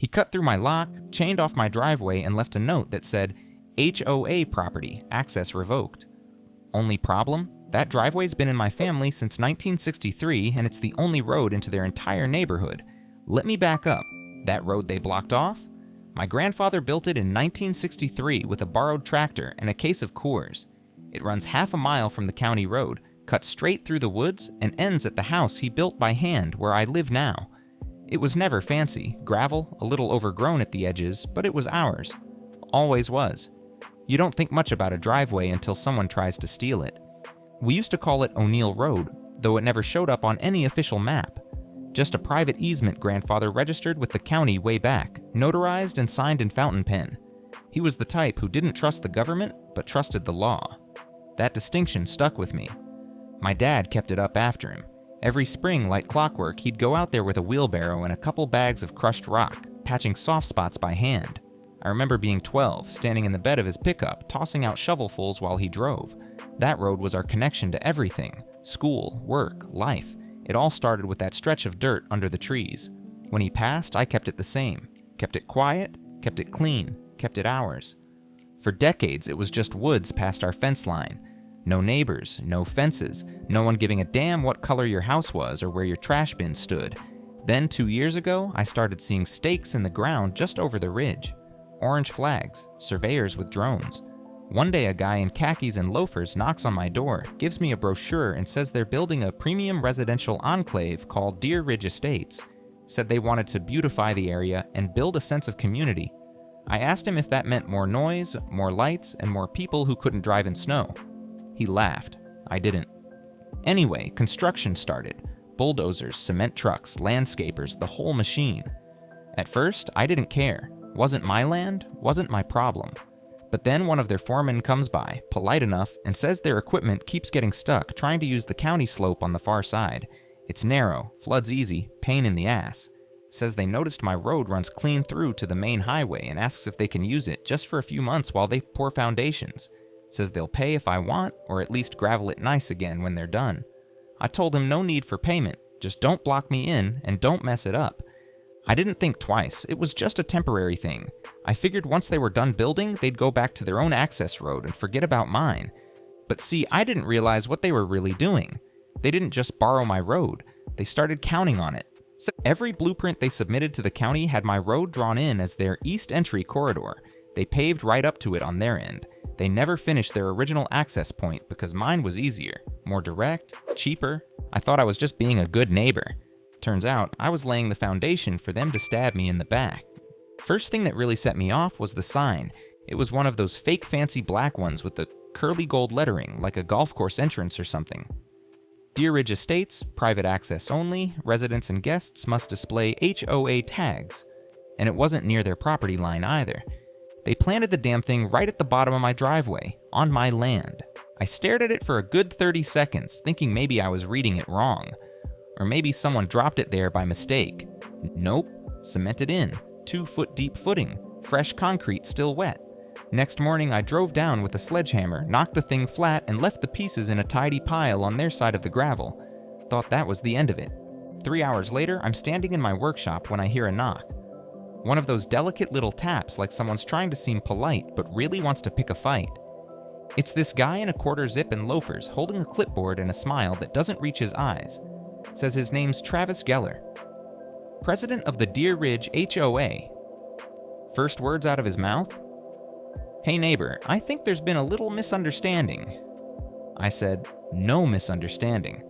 He cut through my lock, chained off my driveway, and left a note that said, HOA property, access revoked. Only problem? That driveway's been in my family since 1963, and it's the only road into their entire neighborhood. Let me back up. That road they blocked off? My grandfather built it in 1963 with a borrowed tractor and a case of Coors. It runs half a mile from the county road, cuts straight through the woods, and ends at the house he built by hand where I live now. It was never fancy, gravel, a little overgrown at the edges, but it was ours. Always was. You don't think much about a driveway until someone tries to steal it. We used to call it O'Neill Road, though it never showed up on any official map. Just a private easement grandfather registered with the county way back, notarized and signed in fountain pen. He was the type who didn't trust the government, but trusted the law. That distinction stuck with me. My dad kept it up after him. Every spring, like clockwork, he'd go out there with a wheelbarrow and a couple bags of crushed rock, patching soft spots by hand. I remember being 12, standing in the bed of his pickup, tossing out shovelfuls while he drove. That road was our connection to everything. School, work, life. It all started with that stretch of dirt under the trees. When he passed, I kept it the same. Kept it quiet, kept it clean, kept it ours. For decades, it was just woods past our fence line. No neighbors, no fences, no one giving a damn what color your house was or where your trash bin stood. Then 2 years ago, I started seeing stakes in the ground just over the ridge. Orange flags, surveyors with drones. One day a guy in khakis and loafers knocks on my door, gives me a brochure and says they're building a premium residential enclave called Deer Ridge Estates. Said they wanted to beautify the area and build a sense of community. I asked him if that meant more noise, more lights, and more people who couldn't drive in snow. He laughed. I didn't. Anyway, construction started. Bulldozers, cement trucks, landscapers, the whole machine. At first, I didn't care. Wasn't my land, wasn't my problem. But then one of their foremen comes by, polite enough, and says their equipment keeps getting stuck trying to use the county slope on the far side. It's narrow, floods easy, pain in the ass. Says they noticed my road runs clean through to the main highway and asks if they can use it just for a few months while they pour foundations. Says they'll pay if I want, or at least gravel it nice again when they're done. I told him no need for payment, just don't block me in and don't mess it up. I didn't think twice, it was just a temporary thing. I figured once they were done building, they'd go back to their own access road and forget about mine. But see, I didn't realize what they were really doing. They didn't just borrow my road, they started counting on it. So every blueprint they submitted to the county had my road drawn in as their east entry corridor. They paved right up to it on their end. They never finished their original access point because mine was easier, more direct, cheaper. I thought I was just being a good neighbor. Turns out, I was laying the foundation for them to stab me in the back. First thing that really set me off was the sign. It was one of those fake fancy black ones with the curly gold lettering, like a golf course entrance or something. Deer Ridge Estates, private access only, residents and guests must display HOA tags. And it wasn't near their property line either. They planted the damn thing right at the bottom of my driveway, on my land. I stared at it for a good 30 seconds, thinking maybe I was reading it wrong. Or maybe someone dropped it there by mistake. Nope, cemented in, 2-foot deep footing, fresh concrete still wet. Next morning I drove down with a sledgehammer, knocked the thing flat, and left the pieces in a tidy pile on their side of the gravel. Thought that was the end of it. 3 hours later, I'm standing in my workshop when I hear a knock. One of those delicate little taps like someone's trying to seem polite but really wants to pick a fight. It's this guy in a quarter zip and loafers holding a clipboard and a smile that doesn't reach his eyes. Says his name's Travis Geller. President of the Deer Ridge HOA. First words out of his mouth? Hey neighbor, I think there's been a little misunderstanding. I said, no misunderstanding.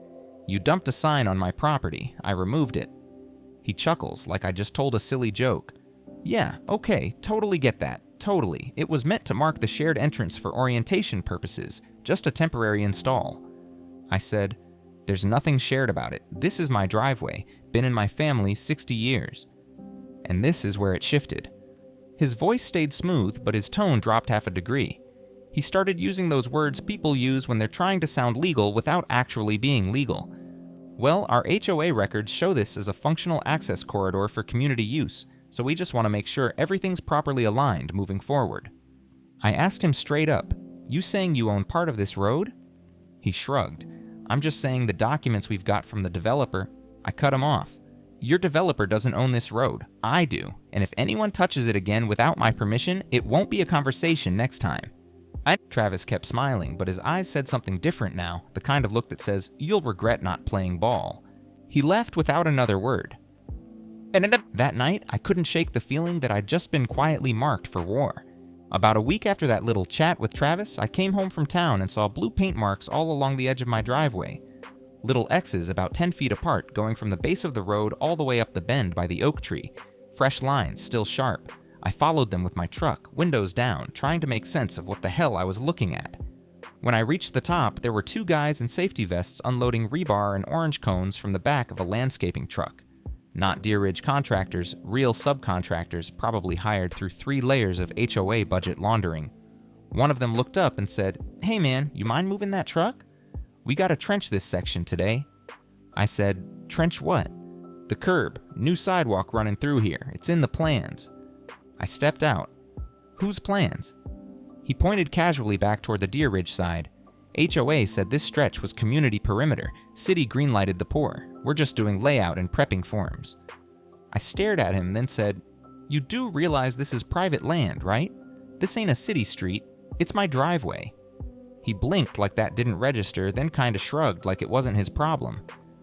You dumped a sign on my property. I removed it. He chuckles like I just told a silly joke. Yeah, okay, totally get that. Totally. It was meant to mark the shared entrance for orientation purposes, just a temporary install. I said, there's nothing shared about it. This is my driveway, been in my family 60 years. And this is where it shifted. His voice stayed smooth, but his tone dropped half a degree. He started using those words people use when they're trying to sound legal without actually being legal. Well, our HOA records show this as a functional access corridor for community use, so we just want to make sure everything's properly aligned moving forward. I asked him straight up, you saying you own part of this road? He shrugged. I'm just saying the documents we've got from the developer. I cut him off. "Your developer doesn't own this road. I do. And if anyone touches it again without my permission, it won't be a conversation next time." Travis kept smiling, but his eyes said something different now, the kind of look that says, "You'll regret not playing ball." He left without another word. That night, I couldn't shake the feeling that I'd just been quietly marked for war. About a week after that little chat with Travis, I came home from town and saw blue paint marks all along the edge of my driveway. Little X's about 10 feet apart, going from the base of the road all the way up the bend by the oak tree. Fresh lines, still sharp. I followed them with my truck, windows down, trying to make sense of what the hell I was looking at. When I reached the top, there were two guys in safety vests unloading rebar and orange cones from the back of a landscaping truck. Not Deer Ridge contractors, real subcontractors, probably hired through 3 layers of HOA budget laundering. One of them looked up and said, "Hey man, you mind moving that truck? We gotta trench this section today." I said, "Trench what?" "The curb, new sidewalk running through here. It's in the plans." I stepped out. "Whose plans?" He pointed casually back toward the Deer Ridge side. "HOA said this stretch was community perimeter. City greenlighted the pour. We're just doing layout and prepping forms." I stared at him, then said, "You do realize this is private land, right? This ain't a city street. It's my driveway." He blinked like that didn't register, then kinda shrugged like it wasn't his problem.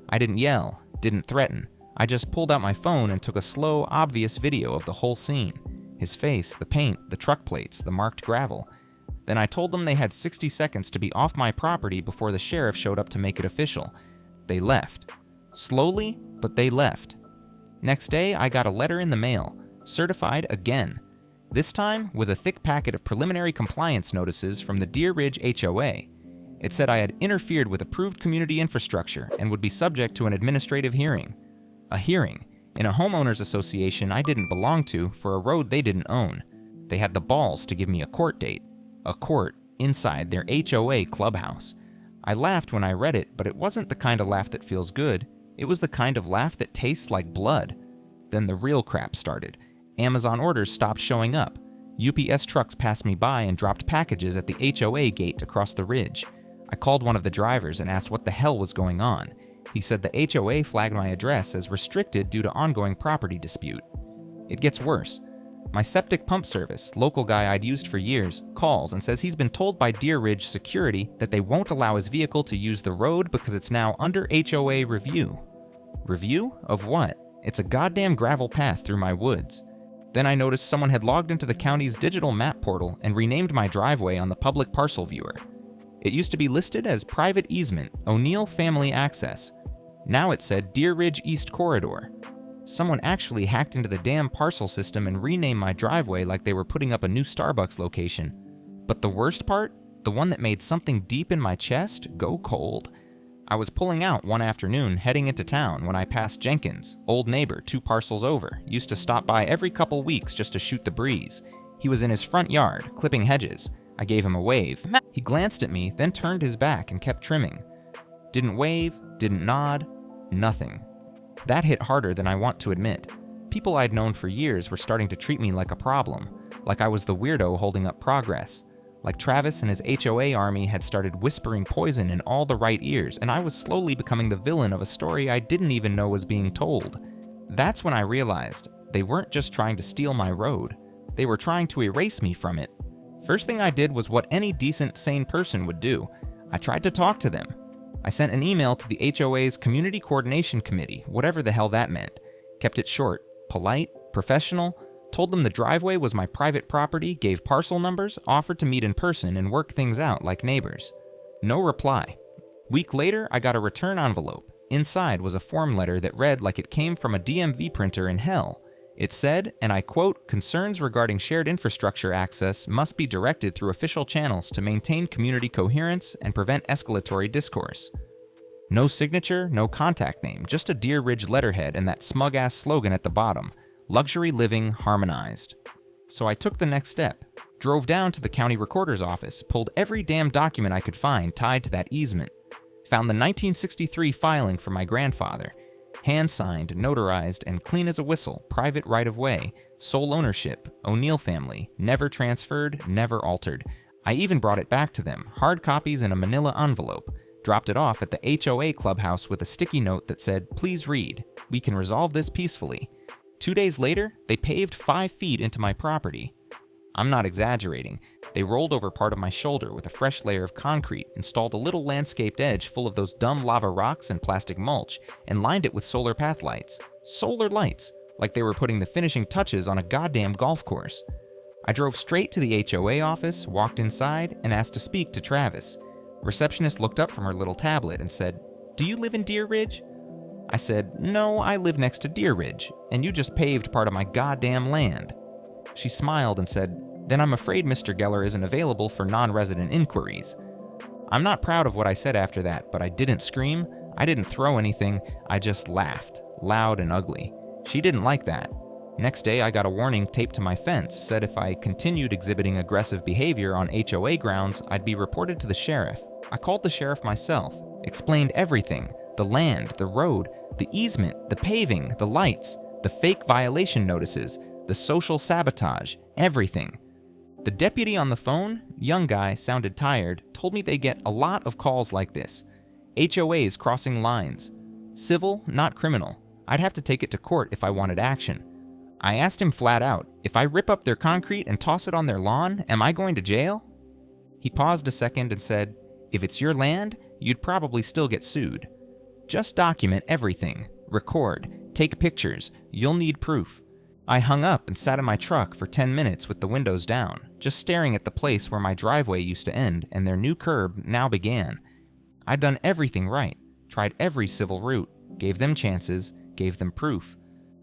I didn't yell, didn't threaten. I just pulled out my phone and took a slow, obvious video of the whole scene. His face, the paint, the truck plates, the marked gravel. Then I told them they had 60 seconds to be off my property before the sheriff showed up to make it official. They left. Slowly, but they left. Next day, I got a letter in the mail, certified again. This time with a thick packet of preliminary compliance notices from the Deer Ridge HOA. It said I had interfered with approved community infrastructure and would be subject to an administrative hearing. A hearing in a homeowners association I didn't belong to for a road they didn't own. They had the balls to give me a court date. A court inside their HOA clubhouse. I laughed when I read it, but it wasn't the kind of laugh that feels good. It was the kind of laugh that tastes like blood. Then the real crap started. Amazon orders stopped showing up. UPS trucks passed me by and dropped packages at the HOA gate across the ridge. I called one of the drivers and asked what the hell was going on. He said the HOA flagged my address as restricted due to ongoing property dispute. It gets worse. My septic pump service, local guy I'd used for years, calls and says he's been told by Deer Ridge security that they won't allow his vehicle to use the road because it's now under HOA review. Review? Of what? It's a goddamn gravel path through my woods. Then I noticed someone had logged into the county's digital map portal and renamed my driveway on the public parcel viewer. It used to be listed as private easement, O'Neill family access. Now it said Deer Ridge East Corridor. Someone actually hacked into the damn parcel system and renamed my driveway like they were putting up a new Starbucks location. But the worst part, the one that made something deep in my chest go cold. I was pulling out one afternoon heading into town when I passed Jenkins, old neighbor 2 parcels over, used to stop by every couple weeks just to shoot the breeze. He was in his front yard, clipping hedges. I gave him a wave. He glanced at me, then turned his back and kept trimming. Didn't wave, didn't nod, nothing. That hit harder than I want to admit. People I'd known for years were starting to treat me like a problem, like I was the weirdo holding up progress. Like Travis and his HOA army had started whispering poison in all the right ears, and I was slowly becoming the villain of a story I didn't even know was being told. That's when I realized they weren't just trying to steal my road. They were trying to erase me from it. First thing I did was what any decent, sane person would do. I tried to talk to them. I sent an email to the HOA's Community Coordination Committee, whatever the hell that meant. Kept it short, polite, professional, told them the driveway was my private property, gave parcel numbers, offered to meet in person and work things out like neighbors. No reply. Week later, I got a return envelope. Inside was a form letter that read like it came from a DMV printer in hell. It said, and I quote, "Concerns regarding shared infrastructure access must be directed through official channels to maintain community coherence and prevent escalatory discourse." No signature, no contact name, just a Deer Ridge letterhead and that smug-ass slogan at the bottom, "Luxury living harmonized." So I took the next step. Drove down to the county recorder's office, pulled every damn document I could find tied to that easement. Found the 1963 filing from my grandfather. Hand-signed, notarized, and clean as a whistle, private right-of-way, sole ownership, O'Neill family, never transferred, never altered. I even brought it back to them, hard copies in a manila envelope, dropped it off at the HOA clubhouse with a sticky note that said, "Please read." We can resolve this peacefully. 2 days later, they paved 5 feet into my property. I'm not exaggerating. They rolled over part of my shoulder with a fresh layer of concrete, installed a little landscaped edge full of those dumb lava rocks and plastic mulch, and lined it with solar path lights. Solar lights! Like they were putting the finishing touches on a goddamn golf course. I drove straight to the HOA office, walked inside, and asked to speak to Travis. Receptionist looked up from her little tablet and said, "Do you live in Deer Ridge?" I said, "No, I live next to Deer Ridge, and you just paved part of my goddamn land." She smiled and said, "Then I'm afraid Mr. Geller isn't available for non-resident inquiries." I'm not proud of what I said after that, but I didn't scream, I didn't throw anything, I just laughed, loud and ugly. She didn't like that. Next day, I got a warning taped to my fence, said if I continued exhibiting aggressive behavior on HOA grounds, I'd be reported to the sheriff. I called the sheriff myself, explained everything, the land, the road, the easement, the paving, the lights, the fake violation notices, the social sabotage, everything. The deputy on the phone, young guy, sounded tired, told me they get a lot of calls like this. HOAs crossing lines. Civil, not criminal. I'd have to take it to court if I wanted action. I asked him flat out, if I rip up their concrete and toss it on their lawn, am I going to jail? He paused a second and said, if it's your land, you'd probably still get sued. Just document everything. Record. Take pictures. You'll need proof. I hung up and sat in my truck for 10 minutes with the windows down, just staring at the place where my driveway used to end and their new curb now began. I'd done everything right, tried every civil route, gave them chances, gave them proof.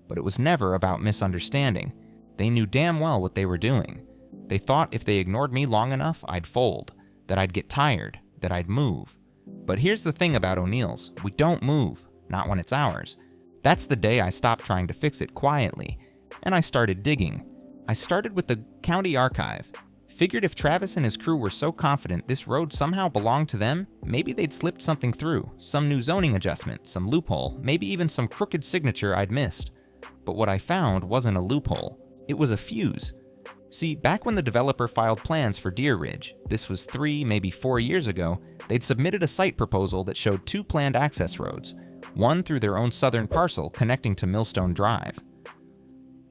But it was never about misunderstanding. They knew damn well what they were doing. They thought if they ignored me long enough, I'd fold, that I'd get tired, that I'd move. But here's the thing about O'Neill's, we don't move, not when it's ours. That's the day I stopped trying to fix it quietly, and I started digging. I started with the county archive. Figured if Travis and his crew were so confident this road somehow belonged to them, maybe they'd slipped something through, some new zoning adjustment, some loophole, maybe even some crooked signature I'd missed. But what I found wasn't a loophole, it was a fuse. See, back when the developer filed plans for Deer Ridge, this was 3, maybe 4 years ago, they'd submitted a site proposal that showed 2 planned access roads, one through their own southern parcel connecting to Millstone Drive.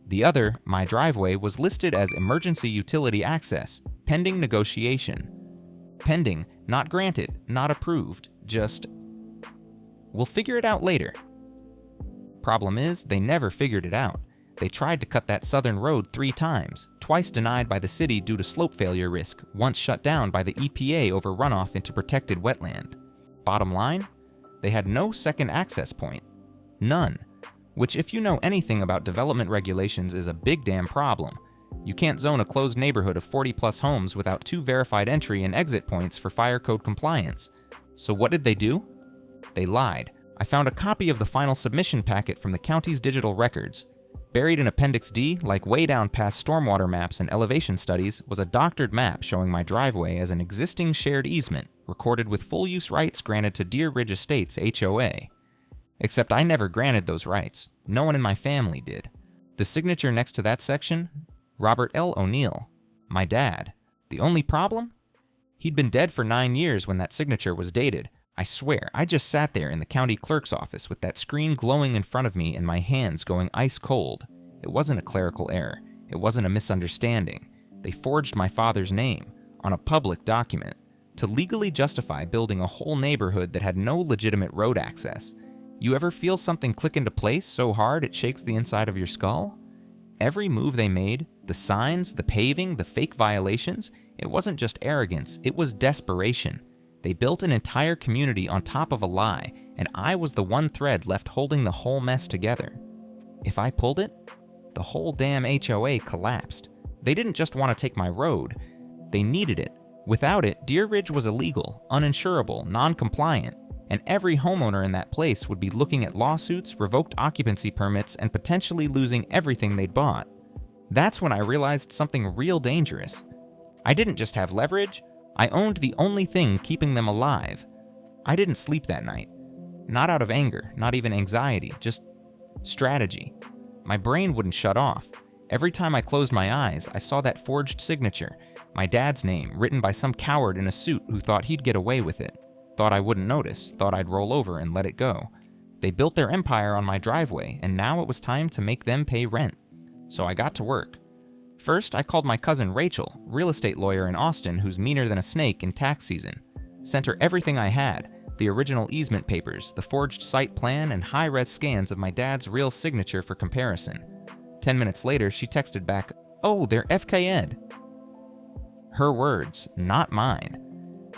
The other, my driveway, was listed as emergency utility access, pending negotiation. Pending, not granted, not approved, just, we'll figure it out later. Problem is, they never figured it out. They tried to cut that southern road 3 times, twice denied by the city due to slope failure risk, once shut down by the EPA over runoff into protected wetland. Bottom line, they had no second access point. None. Which, if you know anything about development regulations, is a big damn problem. You can't zone a closed neighborhood of 40+ homes without 2 verified entry and exit points for fire code compliance. So what did they do? They lied. I found a copy of the final submission packet from the county's digital records. Buried in Appendix D, like way down past stormwater maps and elevation studies, was a doctored map showing my driveway as an existing shared easement, recorded with full use rights granted to Deer Ridge Estates HOA. Except I never granted those rights. No one in my family did. The signature next to that section? Robert L. O'Neill. My dad. The only problem? He'd been dead for 9 years when that signature was dated. I swear, I just sat there in the county clerk's office with that screen glowing in front of me and my hands going ice cold. It wasn't a clerical error. It wasn't a misunderstanding. They forged my father's name on a public document to legally justify building a whole neighborhood that had no legitimate road access. You ever feel something click into place so hard it shakes the inside of your skull? Every move they made, the signs, the paving, the fake violations, it wasn't just arrogance, it was desperation. They built an entire community on top of a lie, and I was the one thread left holding the whole mess together. If I pulled it, the whole damn HOA collapsed. They didn't just want to take my road, they needed it. Without it, Deer Ridge was illegal, uninsurable, non-compliant, and every homeowner in that place would be looking at lawsuits, revoked occupancy permits, and potentially losing everything they'd bought. That's when I realized something real dangerous. I didn't just have leverage, I owned the only thing keeping them alive. I didn't sleep that night. Not out of anger, not even anxiety, just strategy. My brain wouldn't shut off. Every time I closed my eyes, I saw that forged signature, my dad's name, written by some coward in a suit who thought he'd get away with it. Thought I wouldn't notice, thought I'd roll over and let it go. They built their empire on my driveway, and now it was time to make them pay rent. So I got to work. First, I called my cousin Rachel, real estate lawyer in Austin who's meaner than a snake in tax season. Sent her everything I had, the original easement papers, the forged site plan, and high-res scans of my dad's real signature for comparison. 10 minutes later, she texted back, "Oh, they're FK'd." Her words, not mine.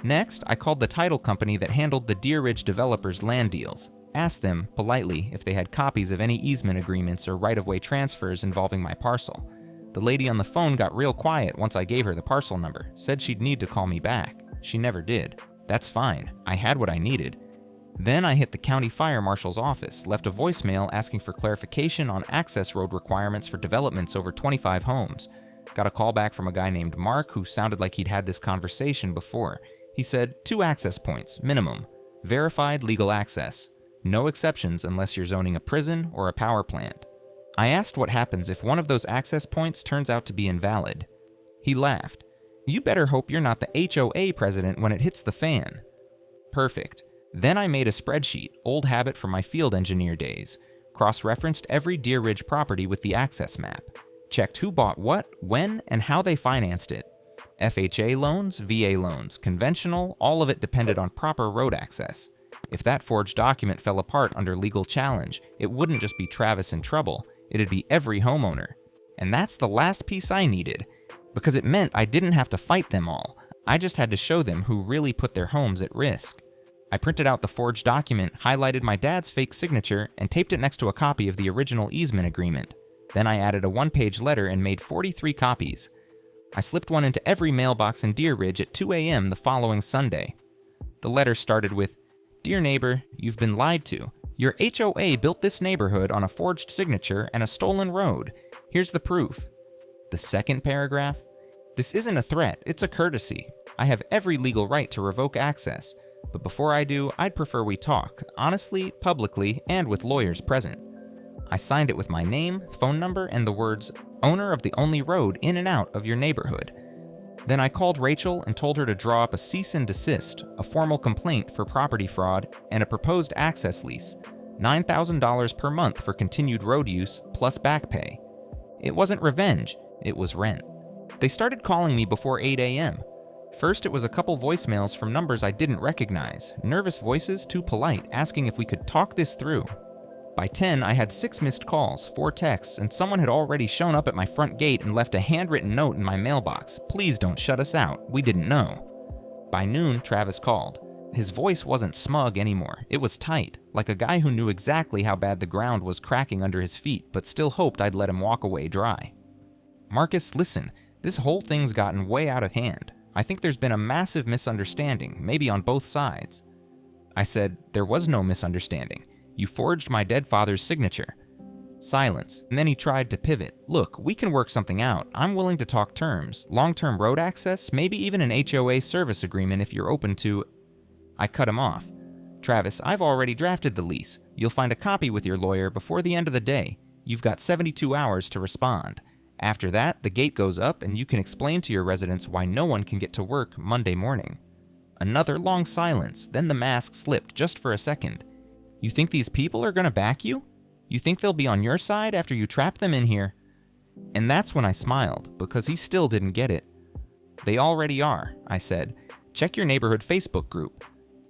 Next, I called the title company that handled the Deer Ridge developers' land deals. Asked them, politely, if they had copies of any easement agreements or right-of-way transfers involving my parcel. The lady on the phone got real quiet once I gave her the parcel number, said she'd need to call me back. She never did. That's fine, I had what I needed. Then I hit the county fire marshal's office, left a voicemail asking for clarification on access road requirements for developments over 25 homes. Got a call back from a guy named Mark who sounded like he'd had this conversation before. He said 2 access points, minimum. Verified legal access. No exceptions unless you're zoning a prison or a power plant. I asked what happens if one of those access points turns out to be invalid. He laughed. You better hope you're not the HOA president when it hits the fan. Perfect. Then I made a spreadsheet, old habit from my field engineer days. Cross-referenced every Deer Ridge property with the access map. Checked who bought what, when, and how they financed it. FHA loans, VA loans, conventional, all of it depended on proper road access. If that forged document fell apart under legal challenge, it wouldn't just be Travis in trouble, it'd be every homeowner. And that's the last piece I needed, because it meant I didn't have to fight them all. I just had to show them who really put their homes at risk. I printed out the forged document, highlighted my dad's fake signature, and taped it next to a copy of the original easement agreement. Then I added a 1-page letter and made 43 copies. I slipped one into every mailbox in Deer Ridge at 2 a.m. the following Sunday. The letter started with, "Dear neighbor, you've been lied to. Your HOA built this neighborhood on a forged signature and a stolen road. Here's the proof." The second paragraph, "This isn't a threat, it's a courtesy. I have every legal right to revoke access, but before I do, I'd prefer we talk, honestly, publicly, and with lawyers present." I signed it with my name, phone number, and the words, "Owner of the only road in and out of your neighborhood." Then I called Rachel and told her to draw up a cease and desist, a formal complaint for property fraud, and a proposed access lease, $9,000 per month for continued road use, plus back pay. It wasn't revenge, it was rent. They started calling me before 8 a.m. First, it was a couple voicemails from numbers I didn't recognize, nervous voices too polite, asking if we could talk this through. By 10, I had 6 missed calls, 4 texts, and someone had already shown up at my front gate and left a handwritten note in my mailbox. "Please don't shut us out, we didn't know." By noon, Travis called. His voice wasn't smug anymore, it was tight, like a guy who knew exactly how bad the ground was cracking under his feet, but still hoped I'd let him walk away dry. "Marcus, listen, this whole thing's gotten way out of hand. I think there's been a massive misunderstanding, maybe on both sides." I said, "There was no misunderstanding. You forged my dead father's signature." Silence, and then he tried to pivot. "Look, we can work something out. I'm willing to talk terms, long-term road access, maybe even an HOA service agreement if you're open to..." I cut him off. "Travis, I've already drafted the lease. You'll find a copy with your lawyer before the end of the day. You've got 72 hours to respond. After that, the gate goes up and you can explain to your residents why no one can get to work Monday morning." Another long silence, then the mask slipped just for a second. "You think these people are gonna back you? You think they'll be on your side after you trap them in here?" And that's when I smiled, because he still didn't get it. "They already are," I said. "Check your neighborhood Facebook group."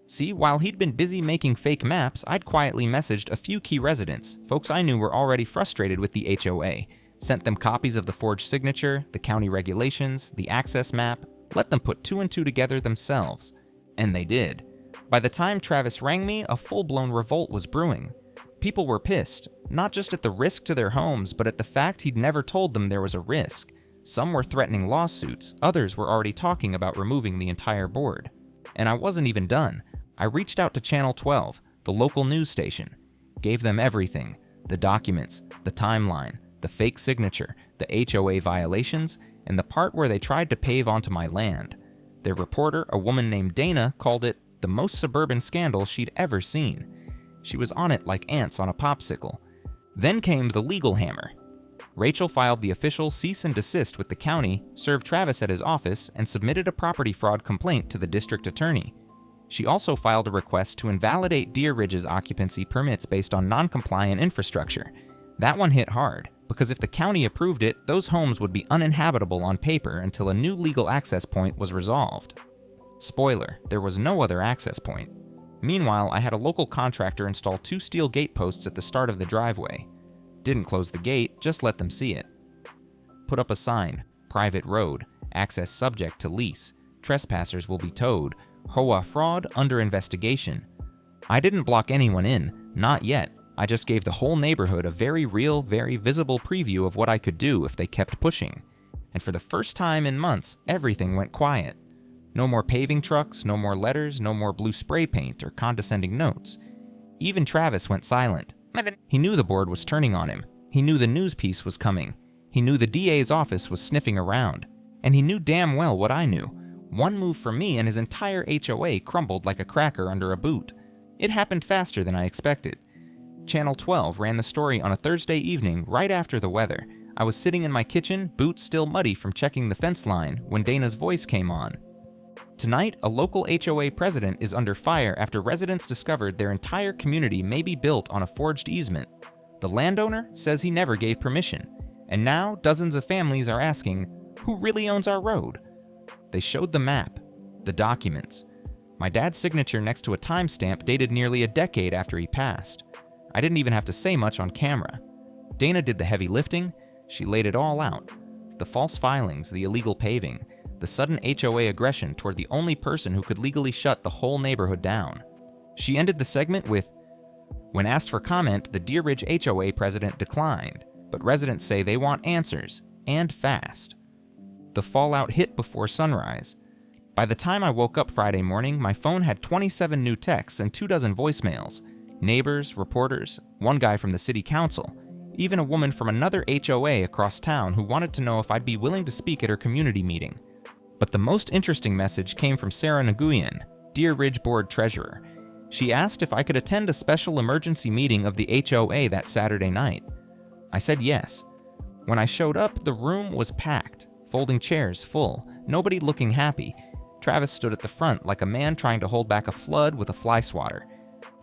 See, while he'd been busy making fake maps, I'd quietly messaged a few key residents, folks I knew were already frustrated with the HOA, sent them copies of the forged signature, the county regulations, the access map, let them put 2 and 2 together themselves. And they did. By the time Travis rang me, a full-blown revolt was brewing. People were pissed, not just at the risk to their homes, but at the fact he'd never told them there was a risk. Some were threatening lawsuits, others were already talking about removing the entire board. And I wasn't even done. I reached out to Channel 12, the local news station. Gave them everything, the documents, the timeline, the fake signature, the HOA violations, and the part where they tried to pave onto my land. Their reporter, a woman named Dana, called it the most suburban scandal she'd ever seen. She was on it like ants on a popsicle. Then came the legal hammer. Rachel filed the official cease and desist with the county, served Travis at his office, and submitted a property fraud complaint to the district attorney. She also filed a request to invalidate Deer Ridge's occupancy permits based on non-compliant infrastructure. That one hit hard, because if the county approved it, those homes would be uninhabitable on paper until a new legal access point was resolved. Spoiler, there was no other access point. Meanwhile, I had a local contractor install 2 steel gate posts at the start of the driveway. Didn't close the gate, just let them see it. Put up a sign, private road, access subject to lease, trespassers will be towed, HOA fraud under investigation. I didn't block anyone in, not yet. I just gave the whole neighborhood a very real, very visible preview of what I could do if they kept pushing. And for the first time in months, everything went quiet. No more paving trucks, no more letters, no more blue spray paint or condescending notes. Even Travis went silent. He knew the board was turning on him. He knew the news piece was coming. He knew the DA's office was sniffing around. And he knew damn well what I knew. One move from me and his entire HOA crumbled like a cracker under a boot. It happened faster than I expected. Channel 12 ran the story on a Thursday evening right after the weather. I was sitting in my kitchen, boots still muddy from checking the fence line, when Dana's voice came on. Tonight, a local HOA president is under fire after residents discovered their entire community may be built on a forged easement. The landowner says he never gave permission, and now dozens of families are asking, who really owns our road? They showed the map, the documents. My dad's signature next to a timestamp dated nearly a decade after he passed. I didn't even have to say much on camera. Dana did the heavy lifting. She laid it all out. The false filings, the illegal paving, the sudden HOA aggression toward the only person who could legally shut the whole neighborhood down. She ended the segment with, when asked for comment, the Deer Ridge HOA president declined, but residents say they want answers, and fast. The fallout hit before sunrise. By the time I woke up Friday morning, my phone had 27 new texts and 24 voicemails. Neighbors, reporters, one guy from the city council, even a woman from another HOA across town who wanted to know if I'd be willing to speak at her community meeting. But the most interesting message came from Sarah Nguyen, Deer Ridge Board Treasurer. She asked if I could attend a special emergency meeting of the HOA that Saturday night. I said yes. When I showed up, the room was packed, folding chairs full, nobody looking happy. Travis stood at the front like a man trying to hold back a flood with a fly swatter.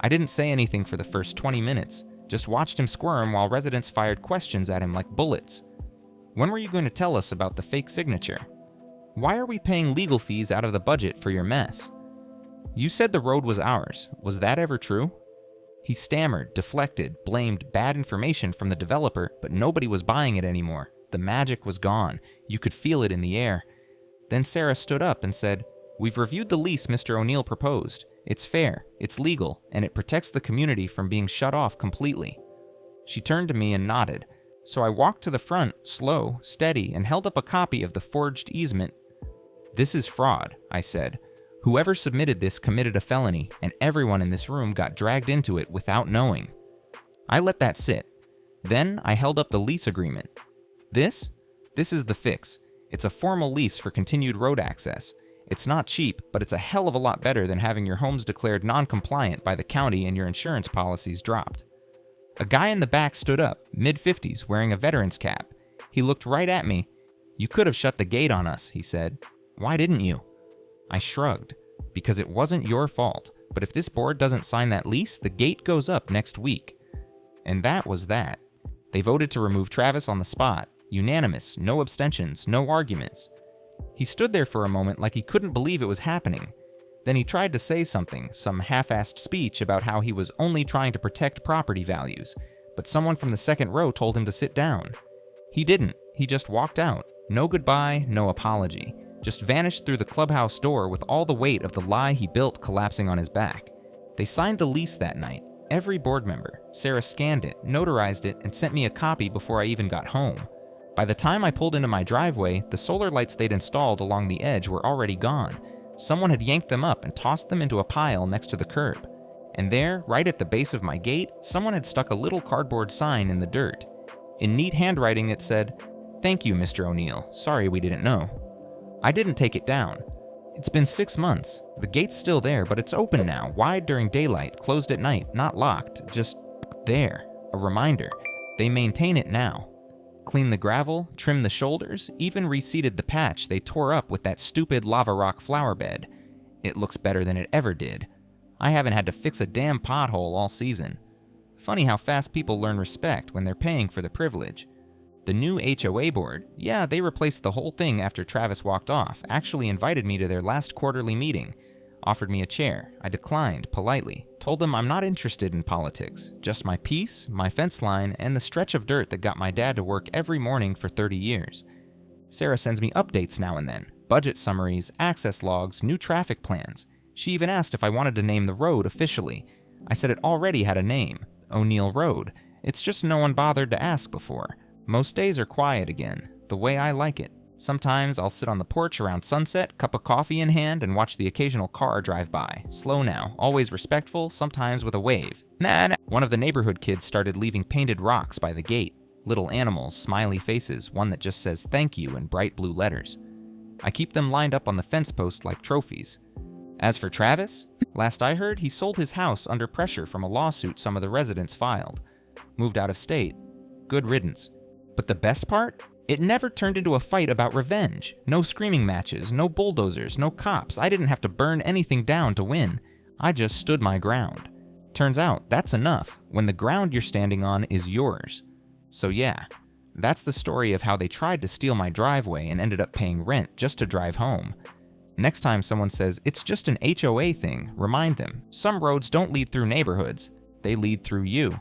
I didn't say anything for the first 20 minutes, just watched him squirm while residents fired questions at him like bullets. When were you going to tell us about the fake signature? Why are we paying legal fees out of the budget for your mess? You said the road was ours. Was that ever true? He stammered, deflected, blamed bad information from the developer, but nobody was buying it anymore. The magic was gone. You could feel it in the air. Then Sarah stood up and said, "We've reviewed the lease Mr. O'Neill proposed. It's fair, it's legal, and it protects the community from being shut off completely." She turned to me and nodded, so I walked to the front, slow, steady, and held up a copy of the forged easement. "This is fraud," I said. "Whoever submitted this committed a felony, and everyone in this room got dragged into it without knowing." I let that sit. Then I held up the lease agreement. This is the fix. It's a formal lease for continued road access. It's not cheap, but it's a hell of a lot better than having your homes declared non-compliant by the county and your insurance policies dropped. A guy in the back stood up, mid-50s, wearing a veteran's cap. He looked right at me. "You could have shut the gate on us," he said. "Why didn't you?" I shrugged. "Because it wasn't your fault, but if this board doesn't sign that lease, the gate goes up next week." And that was that. They voted to remove Travis on the spot. Unanimous, no abstentions, no arguments. He stood there for a moment like he couldn't believe it was happening. Then he tried to say something, some half-assed speech about how he was only trying to protect property values, but someone from the second row told him to sit down. He didn't. He just walked out. No goodbye, no apology. Just vanished through the clubhouse door with all the weight of the lie he built collapsing on his back. They signed the lease that night. Every board member. Sarah scanned it, notarized it, and sent me a copy before I even got home. By the time I pulled into my driveway, the solar lights they'd installed along the edge were already gone. Someone had yanked them up and tossed them into a pile next to the curb. And there, right at the base of my gate, someone had stuck a little cardboard sign in the dirt. In neat handwriting it said, "Thank you, Mr. O'Neill. Sorry we didn't know." I didn't take it down. It's been 6 months. The gate's still there, but it's open now, wide during daylight, closed at night, not locked, just there. A reminder. They maintain it now. Clean the gravel, trim the shoulders, even reseeded the patch they tore up with that stupid lava rock flower bed. It looks better than it ever did. I haven't had to fix a damn pothole all season. Funny how fast people learn respect when they're paying for the privilege. The new HOA board, yeah, they replaced the whole thing after Travis walked off, actually invited me to their last quarterly meeting. Offered me a chair. I declined politely. Told them I'm not interested in politics. Just my peace, my fence line, and the stretch of dirt that got my dad to work every morning for 30 years. Sarah sends me updates now and then. Budget summaries, access logs, new traffic plans. She even asked if I wanted to name the road officially. I said it already had a name, O'Neill Road. It's just no one bothered to ask before. Most days are quiet again, the way I like it. Sometimes I'll sit on the porch around sunset, cup of coffee in hand, and watch the occasional car drive by. Slow now, always respectful, sometimes with a wave. Nah. One of the neighborhood kids started leaving painted rocks by the gate. Little animals, smiley faces, one that just says thank you in bright blue letters. I keep them lined up on the fence post like trophies. As for Travis, last I heard, he sold his house under pressure from a lawsuit some of the residents filed. Moved out of state. Good riddance. But the best part? It never turned into a fight about revenge. No screaming matches, no bulldozers, no cops. I didn't have to burn anything down to win. I just stood my ground. Turns out, that's enough when the ground you're standing on is yours. So yeah, that's the story of how they tried to steal my driveway and ended up paying rent just to drive home. Next time someone says, it's just an HOA thing, remind them, some roads don't lead through neighborhoods, they lead through you.